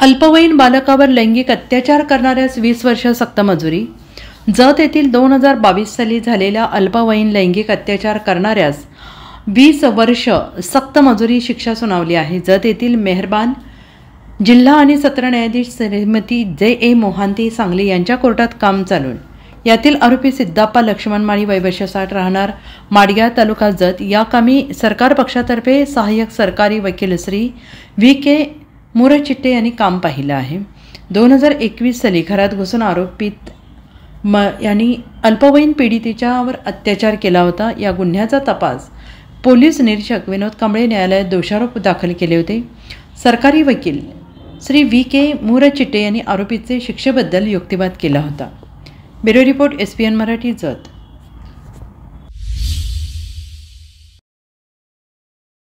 अल्पवयीन बालकावर लैंगिक अत्याचार करणाऱ्यास 20 वर्ष सक्तमजुरी। जत येथील 2022 साली झालेल्या अल्पवयीन लैंगिक अत्याचार करणाऱ्यास 20 वर्ष सक्तमजुरी शिक्षा सुनावली आहे। जत येथील मेहरबान जिल्हा आणि सत्र न्यायाधीश श्रीमती J.A. मोहांती सांगली यांच्या कोर्टात काम चालून यातील आरोपी सिद्धाप्पा लक्ष्मण माळी वय वर्ष 60 राहणार माडग्या तालुका जत या कामी सरकार पक्षातर्फे सहाय्यक सरकारी वकील श्री V.K. मुरचिट्टे यांनी काम पाहिलं आहे। 2021 साली घरात घुसून आरोपित यांनी अल्पवयीन पीडितेच्यावर अत्याचार केला होता। या गुन्ह्याचा तपास पोलीस निरीक्षक विनोद कांबळे न्यायालयात दोषारोप दाखल केले होते। सरकारी वकील श्री V.K. मुरचिट्टे यांनी आरोपीचे शिक्षेबद्दल युक्तिवाद केला होता। Bureau report SPN Marathi Jat.